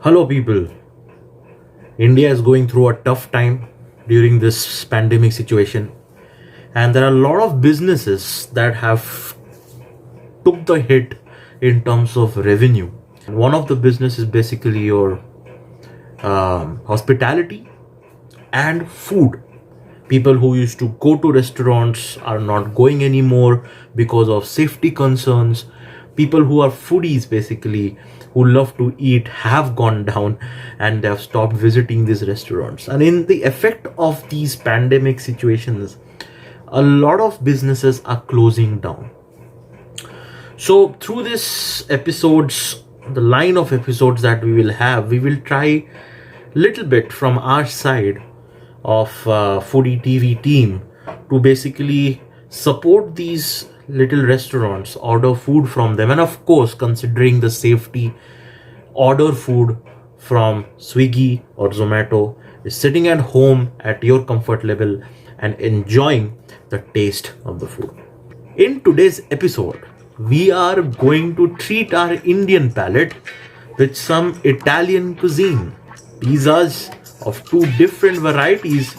Hello, people. India is going through a tough time during this pandemic situation, and there are a lot of businesses that have took the hit in terms of revenue. And one of the business is basically your hospitality and food. People who used to go to restaurants are not going anymore because of safety concerns. People who are foodies, basically, who love to eat, have gone down and they have stopped visiting these restaurants. And in the effect of these pandemic situations, a lot of businesses are closing down. So through this episodes, the line of episodes that we will have, we will try little bit from our side of Foodie TV team to basically support these little restaurants, order food from them, and of course, considering the safety, order food from Swiggy or Zomato, is sitting at home at your comfort level and enjoying the taste of the food. In today's episode, we are going to treat our Indian palate with some Italian cuisine, pizzas of two different varieties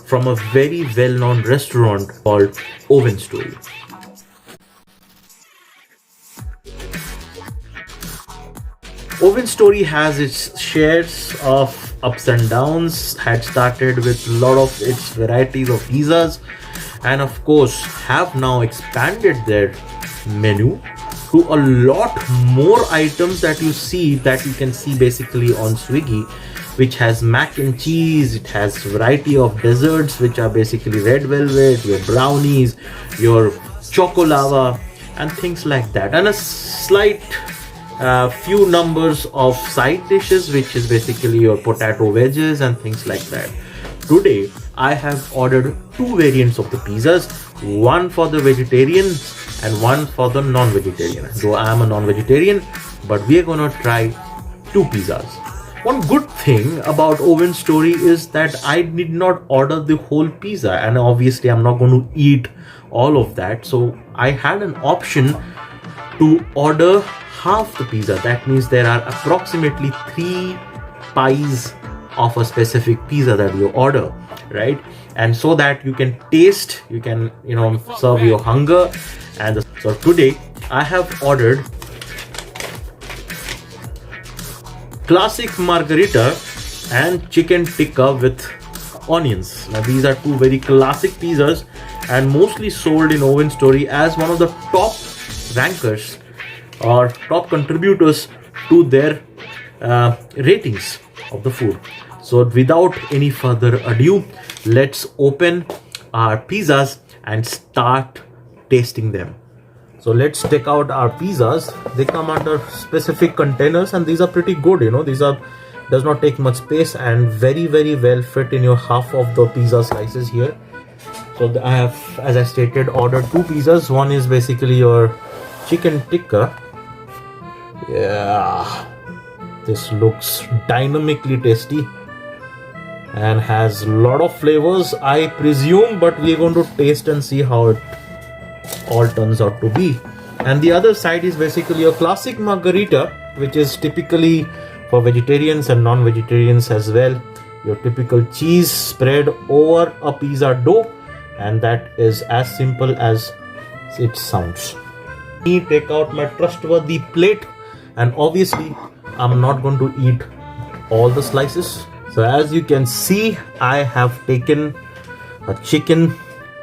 from a very well-known restaurant called Ovenstory. Ovenstory has its shares of ups and downs, had started with a lot of its varieties of pizzas, and of course have now expanded their menu to a lot more items that you can see basically on Swiggy, which has mac and cheese. It has variety of desserts which are basically red velvet, your brownies, your chocolava, and things like that, and a slight few numbers of side dishes, which is basically your potato wedges and things like that. Today I have ordered two variants of the pizzas, one for the vegetarian and one for the non-vegetarian. Though I am a non-vegetarian, but we are gonna try two pizzas. One good thing about Ovenstory is that I did not order the whole pizza, and obviously I'm not going to eat all of that. So I had an option to order half the pizza. That means there are approximately 3 pies of a specific pizza that you order, right? And so that you can taste, you can serve your hunger. And so today I have ordered classic margarita and chicken tikka with onions. Now these are two very classic pizzas and mostly sold in Ovenstory as one of the top rankers or top contributors to their ratings of the food. So without any further ado, let's open our pizzas and start tasting them. So let's take out our pizzas. They come under specific containers and these are pretty good, these are does not take much space and very well fit in your half of the pizza slices here. So I have, as I stated, ordered two pizzas. One is basically your chicken tikka. Yeah, this looks dynamically tasty and has a lot of flavors, I presume, but we're going to taste and see how it all turns out to be. And the other side is basically a classic margarita, which is typically for vegetarians and non-vegetarians as well. Your typical cheese spread over a pizza dough, and that is as simple as it sounds. Let me take out my trustworthy plate, and obviously I'm not going to eat all the slices. So as you can see, I have taken a chicken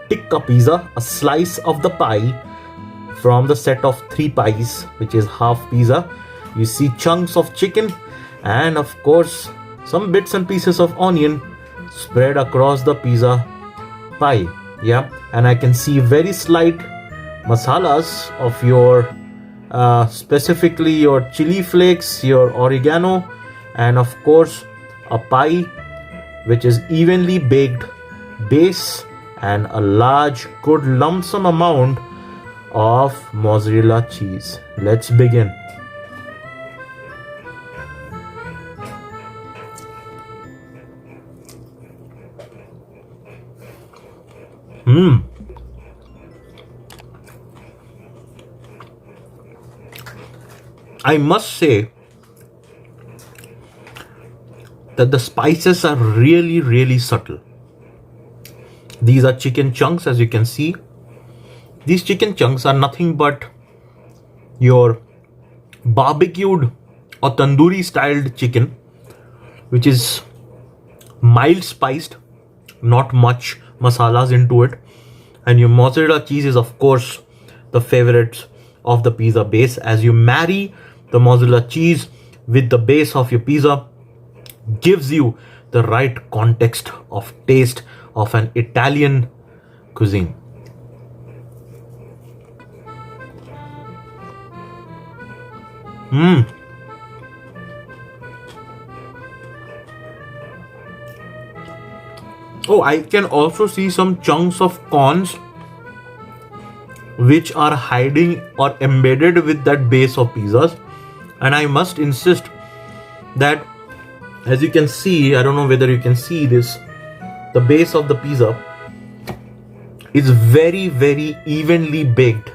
tikka pizza, a slice of the pie from the set of 3 pies, which is half pizza. You see chunks of chicken and of course some bits and pieces of onion spread across the pizza pie. Yeah, and I can see very slight masalas of your specifically your chili flakes, your oregano, and of course a pie which is evenly baked base and a large good lump sum amount of mozzarella cheese. Let's begin. I must say that the spices are really, really subtle. These are chicken chunks, as you can see. These chicken chunks are nothing but your barbecued or tandoori styled chicken, which is mild spiced, not much masalas into it. And your mozzarella cheese is of course the favorite of the pizza base. As you marry the mozzarella cheese with the base of your pizza, gives you the right context of taste of an Italian cuisine. Oh, I can also see some chunks of corns which are hiding or embedded with that base of pizzas. And I must insist that, as you can see, I don't know whether you can see this, the base of the pizza is very, very evenly baked.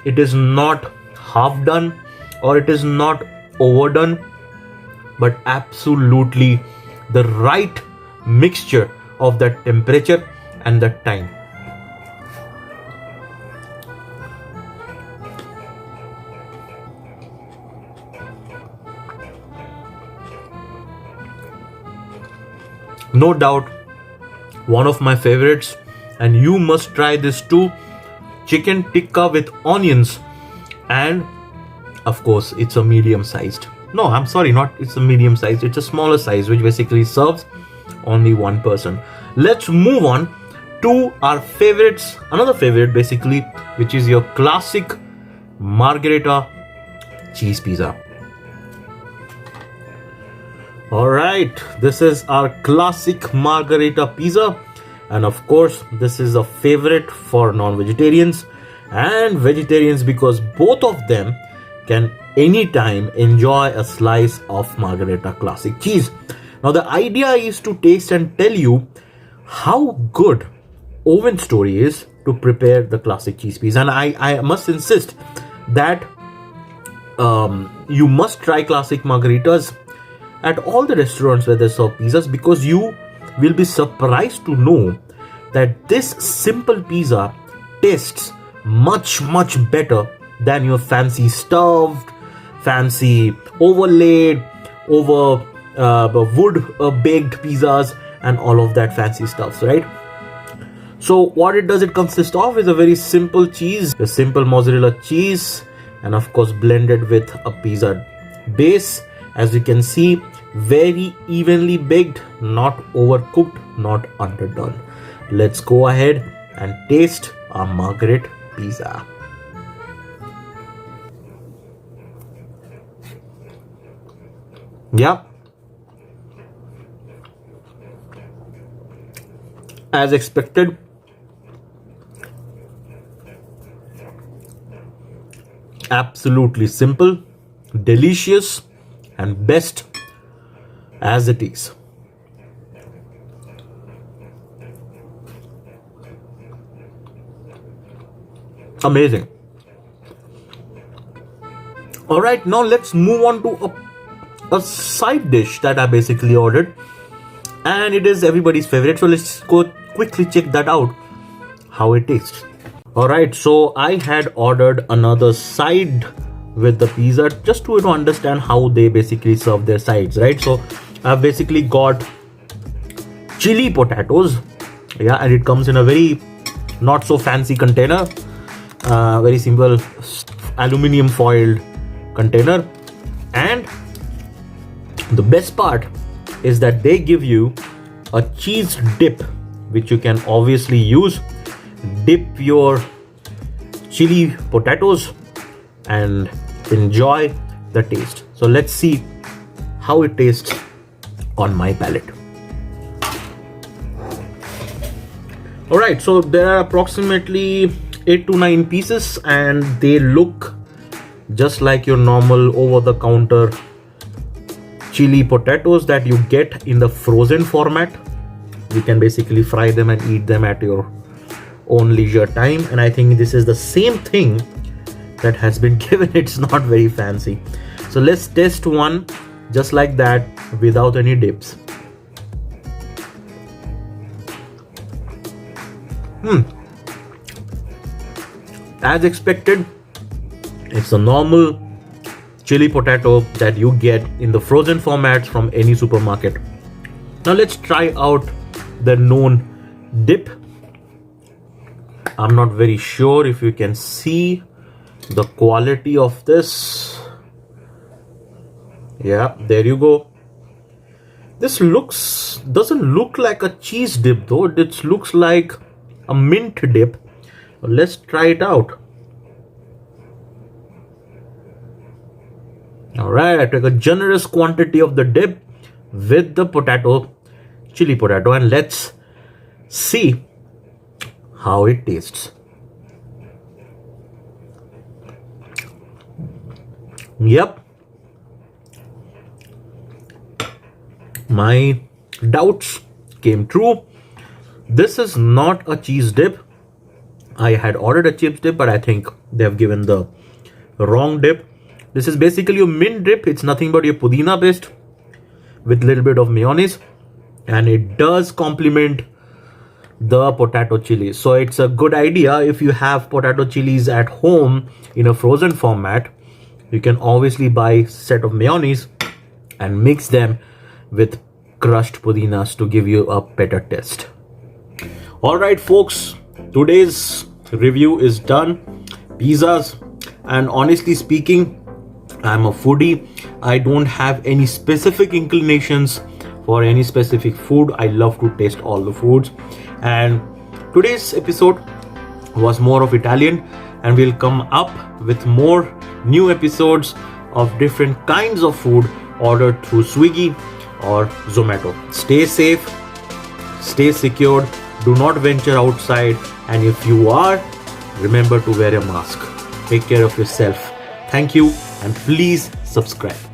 It is not half done or it is not overdone, but absolutely the right mixture of that temperature and that time. No doubt one of my favorites, and you must try this too, chicken tikka with onions. And of course it's a medium sized, no, I'm sorry, not it's a medium sized, it's a smaller size, which basically serves only one person. Let's move on to our favorites, another favorite basically, which is your classic margherita cheese pizza. Alright, this is our classic margherita pizza, and of course this is a favorite for non-vegetarians and vegetarians, because both of them can anytime enjoy a slice of margherita classic cheese. Now the idea is to taste and tell you how good Ovenstory is to prepare the classic cheese pizza. And I must insist that you must try classic margaritas at all the restaurants where they serve pizzas, because you will be surprised to know that this simple pizza tastes much better than your fancy stuffed, fancy overlaid, over wood baked pizzas and all of that fancy stuffs, right? So what it does, it consists of is a very simple cheese, a simple mozzarella cheese, and of course blended with a pizza base. As you can see, very evenly baked, not overcooked, not underdone. Let's go ahead and taste our margherita pizza. Yeah, as expected, absolutely simple, delicious, and best as it is. Amazing. All right, now let's move on to a side dish that I basically ordered, and it is everybody's favorite. So let's go quickly check that out, how it tastes. All right, so I had ordered another side with the pizza just to understand how they basically serve their sides, right? So I've basically got chili potatoes, yeah, and it comes in a very not so fancy container, very simple aluminum foiled container. And the best part is that they give you a cheese dip, which you can obviously use, dip your chili potatoes and enjoy the taste. So let's see how it tastes on my palate. All right, so there are approximately 8 to 9 pieces, and they look just like your normal over-the-counter chili potatoes that you get in the frozen format. You can basically fry them and eat them at your own leisure time, and I think this is the same thing that has been given. It's not very fancy. So let's test one just like that without any dips. As expected, it's a normal chili potato that you get in the frozen formats from any supermarket. Now let's try out the known dip. I'm not very sure if you can see the quality of this. Yeah, there you go. This doesn't look like a cheese dip though. It looks like a mint dip. Let's try it out. Alright, I took a generous quantity of the dip with the chili potato, and let's see how it tastes. Yep. My doubts came true. This is not a cheese dip. I had ordered a cheese dip, but I think they have given the wrong dip. This is basically a mint dip. It's nothing but your pudina paste with a little bit of mayonnaise, and it does complement the potato chili. So it's a good idea if you have potato chilies at home in a frozen format. You can obviously buy a set of mayonnaise and mix them with crushed pudinas to give you a better taste. Alright folks, today's review is done. Pizzas, and honestly speaking, I'm a foodie. I don't have any specific inclinations for any specific food. I love to taste all the foods, and today's episode was more of Italian, and we'll come up with more new episodes of different kinds of food ordered through Swiggy or Zomato. Stay safe, stay secured, do not venture outside, and if you are, remember to wear a mask. Take care of yourself. Thank you, and please subscribe.